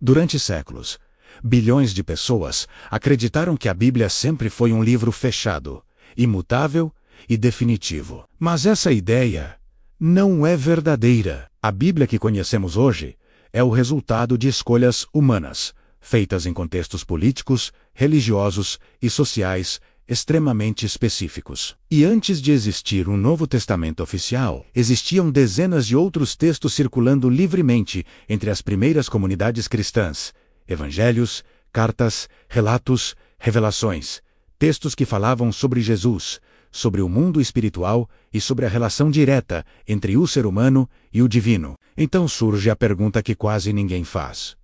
Durante séculos, bilhões de pessoas acreditaram que a Bíblia sempre foi um livro fechado, imutável e definitivo. Mas essa ideia não é verdadeira. A Bíblia que conhecemos hoje é o resultado de escolhas humanas, feitas em contextos políticos, religiosos e sociais extremamente específicos. E antes de existir um Novo Testamento oficial, existiam dezenas de outros textos circulando livremente entre as primeiras comunidades cristãs: evangelhos, cartas, relatos, revelações, textos que falavam sobre Jesus, sobre o mundo espiritual e sobre a relação direta entre o ser humano e o divino. Então surge a pergunta que quase ninguém faz: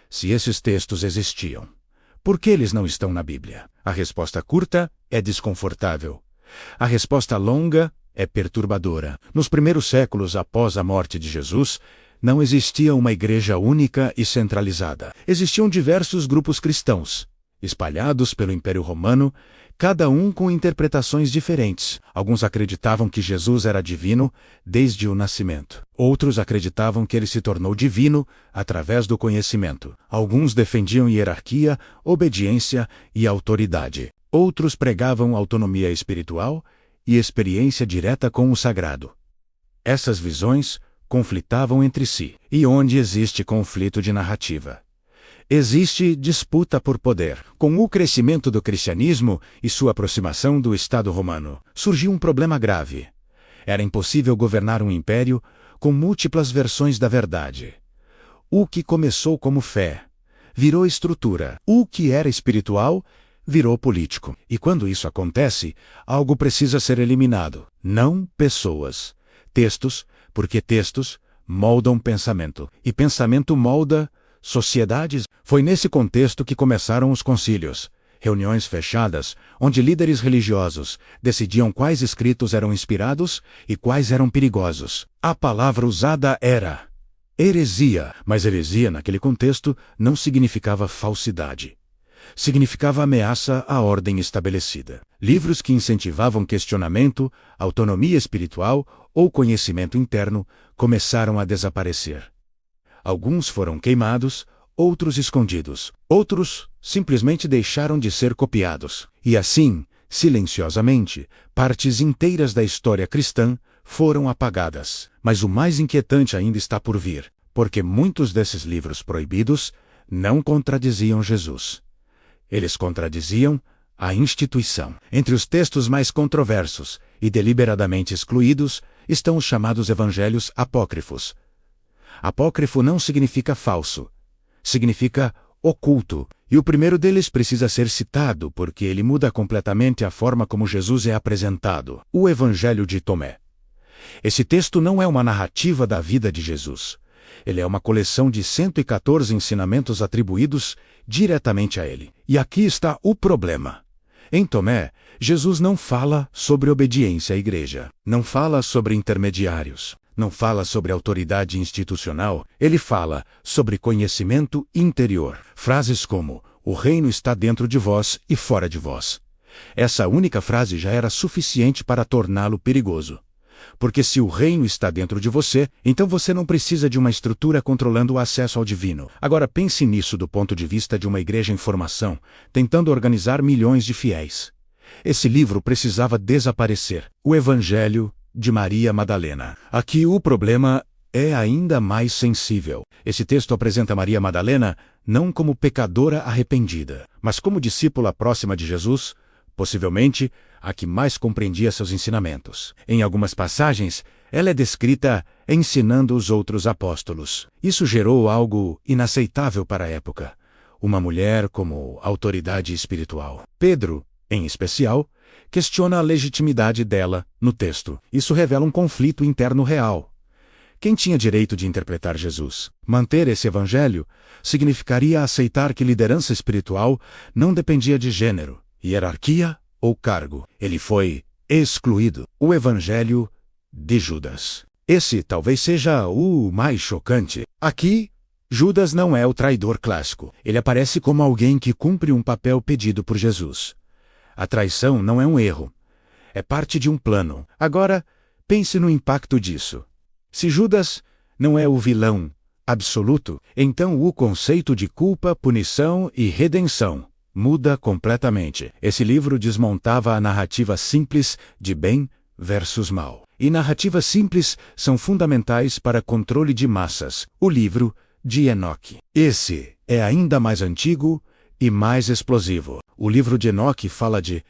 se esses textos existiam, por que eles não estão na Bíblia? A resposta curta é desconfortável. A resposta longa é perturbadora. Nos primeiros séculos após a morte de Jesus, não existia uma igreja única e centralizada. Existiam diversos grupos cristãos, espalhados pelo Império Romano, cada um com interpretações diferentes. Alguns acreditavam que Jesus era divino desde o nascimento. Outros acreditavam que ele se tornou divino através do conhecimento. Alguns defendiam hierarquia, obediência e autoridade. Outros pregavam autonomia espiritual e experiência direta com o sagrado. Essas visões conflitavam entre si. E onde existe conflito de narrativa, existe disputa por poder. Com o crescimento do cristianismo e sua aproximação do Estado romano, surgiu um problema grave. Era impossível governar um império com múltiplas versões da verdade. O que começou como fé virou estrutura. O que era espiritual virou político. E quando isso acontece, algo precisa ser eliminado. Não pessoas. Textos, porque textos moldam pensamento. E pensamento molda sociedades. Foi nesse contexto que começaram os concílios, reuniões fechadas, onde líderes religiosos decidiam quais escritos eram inspirados e quais eram perigosos. A palavra usada era heresia, mas heresia naquele contexto não significava falsidade. Significava ameaça à ordem estabelecida. Livros que incentivavam questionamento, autonomia espiritual ou conhecimento interno começaram a desaparecer. Alguns foram queimados, outros escondidos, outros simplesmente deixaram de ser copiados. E assim, silenciosamente, partes inteiras da história cristã foram apagadas. Mas o mais inquietante ainda está por vir, porque muitos desses livros proibidos não contradiziam Jesus. Eles contradiziam a instituição. Entre os textos mais controversos e deliberadamente excluídos estão os chamados evangelhos apócrifos. Apócrifo não significa falso, significa oculto, e o primeiro deles precisa ser citado porque ele muda completamente a forma como Jesus é apresentado: o Evangelho de Tomé. Esse texto não é uma narrativa da vida de Jesus. Ele é uma coleção de 114 ensinamentos atribuídos diretamente a ele. E aqui está o problema. Em Tomé, Jesus não fala sobre obediência à igreja, não fala sobre intermediários, não fala sobre autoridade institucional, ele fala sobre conhecimento interior. Frases como: o reino está dentro de vós e fora de vós. Essa única frase já era suficiente para torná-lo perigoso. Porque se o reino está dentro de você, então você não precisa de uma estrutura controlando o acesso ao divino. Agora pense nisso do ponto de vista de uma igreja em formação, tentando organizar milhões de fiéis. Esse livro precisava desaparecer. O Evangelho de Maria Madalena. Aqui o problema é ainda mais sensível. Esse texto apresenta Maria Madalena não como pecadora arrependida, mas como discípula próxima de Jesus, possivelmente a que mais compreendia seus ensinamentos. Em algumas passagens, ela é descrita ensinando os outros apóstolos. Isso gerou algo inaceitável para a época: uma mulher como autoridade espiritual. Pedro, em especial, questiona a legitimidade dela no texto. Isso revela um conflito interno real. Quem tinha direito de interpretar Jesus? Manter esse evangelho significaria aceitar que liderança espiritual não dependia de gênero, hierarquia ou cargo. Ele foi excluído. O Evangelho de Judas. Esse talvez seja o mais chocante. Aqui, Judas não é o traidor clássico. Ele aparece como alguém que cumpre um papel pedido por Jesus. A traição não é um erro. É parte de um plano. Agora, pense no impacto disso. Se Judas não é o vilão absoluto, então o conceito de culpa, punição e redenção muda completamente. Esse livro desmontava a narrativa simples de bem versus mal. E narrativas simples são fundamentais para controle de massas. O livro de Enoque. Esse é ainda mais antigo e mais explosivo. O livro de Enoque fala de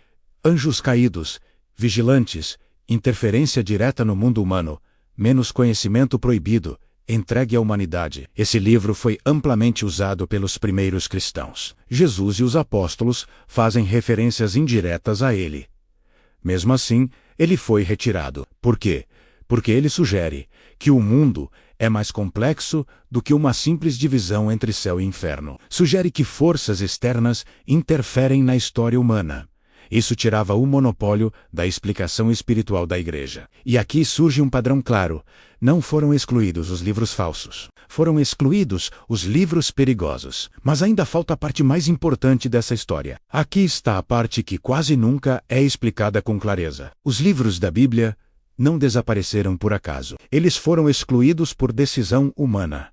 anjos caídos, vigilantes, interferência direta no mundo humano, menos conhecimento proibido, entregue à humanidade. Esse livro foi amplamente usado pelos primeiros cristãos. Jesus e os apóstolos fazem referências indiretas a ele. Mesmo assim, ele foi retirado. Por quê? Porque ele sugere que o mundo é mais complexo do que uma simples divisão entre céu e inferno. Sugere que forças externas interferem na história humana. Isso tirava o monopólio da explicação espiritual da Igreja. E aqui surge um padrão claro. Não foram excluídos os livros falsos. Foram excluídos os livros perigosos. Mas ainda falta a parte mais importante dessa história. Aqui está a parte que quase nunca é explicada com clareza. Os livros da Bíblia não desapareceram por acaso. Eles foram excluídos por decisão humana.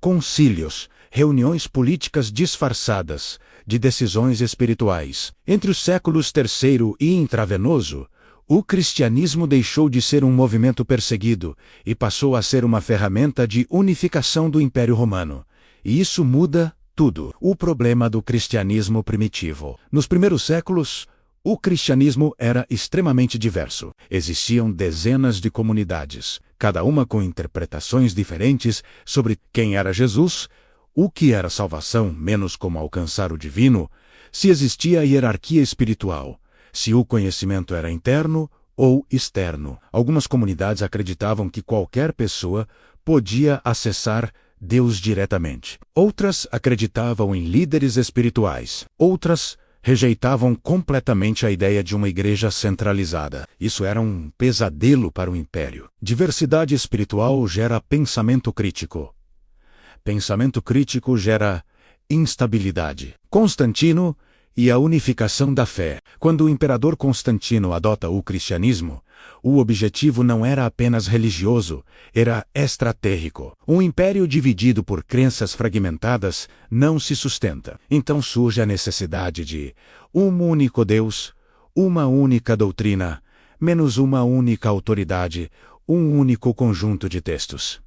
Concílios, reuniões políticas disfarçadas de decisões espirituais. Entre os séculos III e intravenoso, o cristianismo deixou de ser um movimento perseguido e passou a ser uma ferramenta de unificação do Império Romano. E isso muda tudo. O problema do cristianismo primitivo. Nos primeiros séculos, o cristianismo era extremamente diverso. Existiam dezenas de comunidades, cada uma com interpretações diferentes sobre quem era Jesus, o que era salvação, menos como alcançar o divino, se existia hierarquia espiritual, se o conhecimento era interno ou externo. Algumas comunidades acreditavam que qualquer pessoa podia acessar Deus diretamente. Outras acreditavam em líderes espirituais. Outras rejeitavam completamente a ideia de uma igreja centralizada. Isso era um pesadelo para o império. Diversidade espiritual gera pensamento crítico. Pensamento crítico gera instabilidade. Constantino e a unificação da fé. Quando o imperador Constantino adota o cristianismo, o objetivo não era apenas religioso, era estratégico. Um império dividido por crenças fragmentadas não se sustenta. Então surge a necessidade de um único Deus, uma única doutrina, menos uma única autoridade, um único conjunto de textos.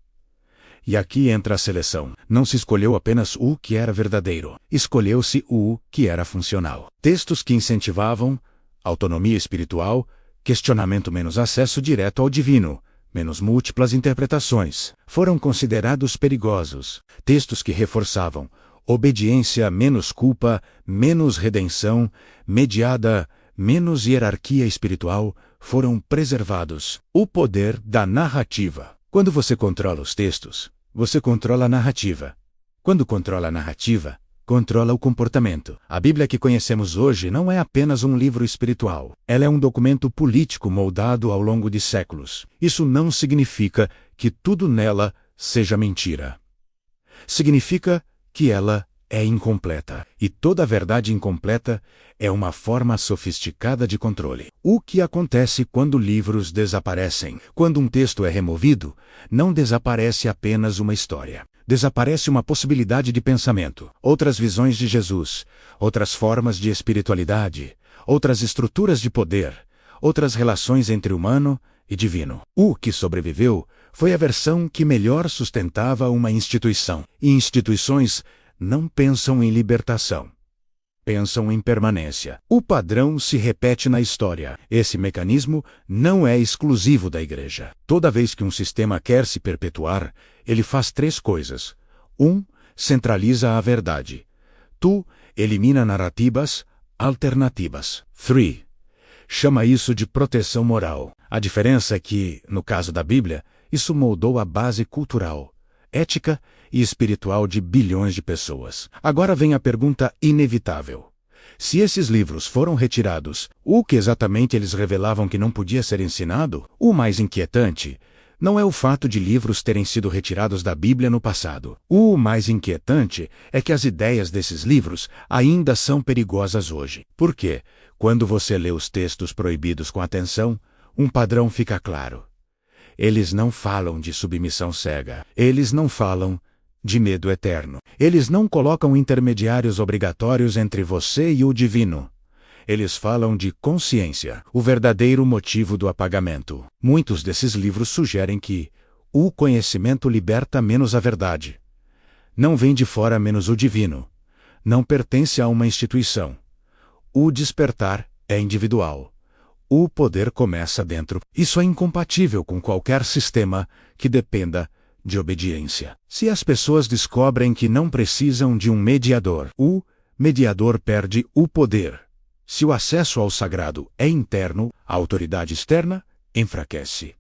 E aqui entra a seleção. Não se escolheu apenas o que era verdadeiro. Escolheu-se o que era funcional. Textos que incentivavam autonomia espiritual, questionamento menos acesso direto ao divino, menos múltiplas interpretações. Foram considerados perigosos. Textos que reforçavam obediência menos culpa, menos redenção, mediada menos hierarquia espiritual, foram preservados. O poder da narrativa. Quando você controla os textos, você controla a narrativa. Quando controla a narrativa, controla o comportamento. A Bíblia que conhecemos hoje não é apenas um livro espiritual. Ela é um documento político moldado ao longo de séculos. Isso não significa que tudo nela seja mentira. Significa que ela é incompleta. E toda verdade incompleta é uma forma sofisticada de controle. O que acontece quando livros desaparecem? Quando um texto é removido, não desaparece apenas uma história. Desaparece uma possibilidade de pensamento, outras visões de Jesus, outras formas de espiritualidade, outras estruturas de poder, outras relações entre humano e divino. O que sobreviveu foi a versão que melhor sustentava uma instituição. E instituições não pensam em libertação. Pensam em permanência. O padrão se repete na história. Esse mecanismo não é exclusivo da Igreja. Toda vez que um sistema quer se perpetuar, ele faz três coisas. 1. Centraliza a verdade. 2. Elimina narrativas alternativas. 3. Chama isso de proteção moral. A diferença é que, no caso da Bíblia, isso moldou a base cultural, ética e espiritual de bilhões de pessoas. Agora vem a pergunta inevitável. Se esses livros foram retirados, o que exatamente eles revelavam que não podia ser ensinado? O mais inquietante não é o fato de livros terem sido retirados da Bíblia no passado. O mais inquietante é que as ideias desses livros ainda são perigosas hoje. Por quê? Quando você lê os textos proibidos com atenção, um padrão fica claro. Eles não falam de submissão cega. Eles não falam de medo eterno. Eles não colocam intermediários obrigatórios entre você e o divino. Eles falam de consciência, o verdadeiro motivo do apagamento. Muitos desses livros sugerem que o conhecimento liberta menos a verdade. Não vem de fora menos o divino. Não pertence a uma instituição. O despertar é individual. O poder começa dentro. Isso é incompatível com qualquer sistema que dependa de obediência. Se as pessoas descobrem que não precisam de um mediador, o mediador perde o poder. Se o acesso ao sagrado é interno, a autoridade externa enfraquece.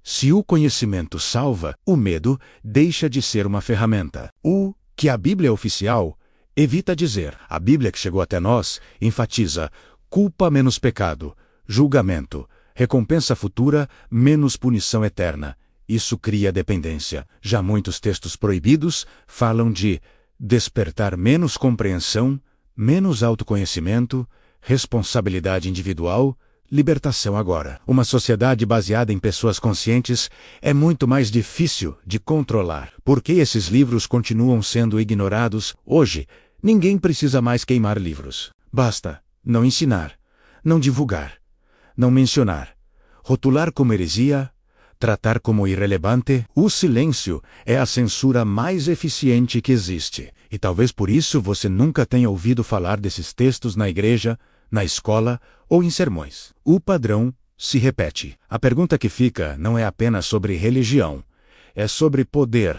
Se o conhecimento salva, o medo deixa de ser uma ferramenta. O que a Bíblia oficial evita dizer. A Bíblia que chegou até nós enfatiza culpa menos pecado, julgamento, recompensa futura menos punição eterna. Isso cria dependência. Já muitos textos proibidos falam de despertar menos compreensão, menos autoconhecimento, responsabilidade individual, libertação agora. Uma sociedade baseada em pessoas conscientes é muito mais difícil de controlar. Por que esses livros continuam sendo ignorados? Hoje, ninguém precisa mais queimar livros. Basta não ensinar, não divulgar, não mencionar, rotular como heresia, tratar como irrelevante. O silêncio é a censura mais eficiente que existe. E talvez por isso você nunca tenha ouvido falar desses textos na igreja, na escola ou em sermões. O padrão se repete. A pergunta que fica não é apenas sobre religião, é sobre poder.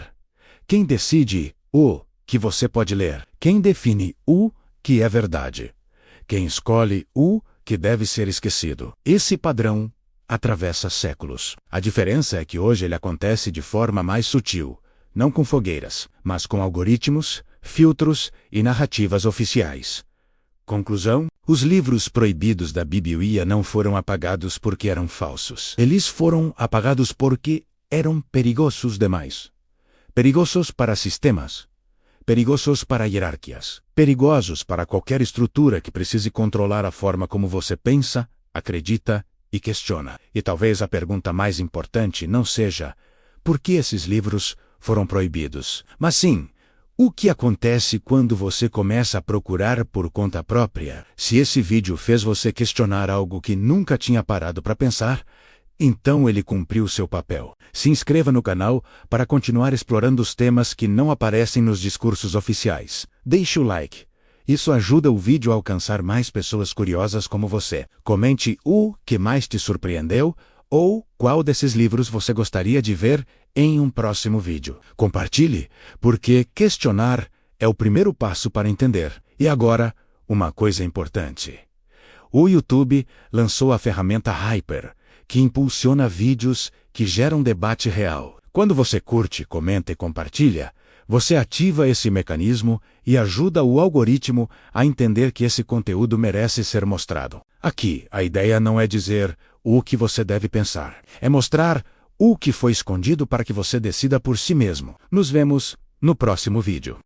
Quem decide o que você pode ler? Quem define o que é verdade? Quem escolhe o que deve ser esquecido? Esse padrão atravessa séculos. A diferença é que hoje ele acontece de forma mais sutil, não com fogueiras, mas com algoritmos, filtros e narrativas oficiais. Conclusão: os livros proibidos da Bíblia não foram apagados porque eram falsos. Eles foram apagados porque eram perigosos demais. Perigosos para sistemas. Perigosos para hierarquias. Perigosos para qualquer estrutura que precise controlar a forma como você pensa, acredita e questiona. E talvez a pergunta mais importante não seja por que esses livros foram proibidos, mas sim, o que acontece quando você começa a procurar por conta própria? Se esse vídeo fez você questionar algo que nunca tinha parado para pensar, então ele cumpriu seu papel. Se inscreva no canal para continuar explorando os temas que não aparecem nos discursos oficiais. Deixe o like. Isso ajuda o vídeo a alcançar mais pessoas curiosas como você. Comente o que mais te surpreendeu ou qual desses livros você gostaria de ver em um próximo vídeo. Compartilhe, porque questionar é o primeiro passo para entender. E agora, uma coisa importante. O YouTube lançou a ferramenta Hyper, que impulsiona vídeos que geram debate real. Quando você curte, comenta e compartilha, você ativa esse mecanismo e ajuda o algoritmo a entender que esse conteúdo merece ser mostrado. Aqui, a ideia não é dizer o que você deve pensar. É mostrar o que foi escondido para que você decida por si mesmo. Nos vemos no próximo vídeo.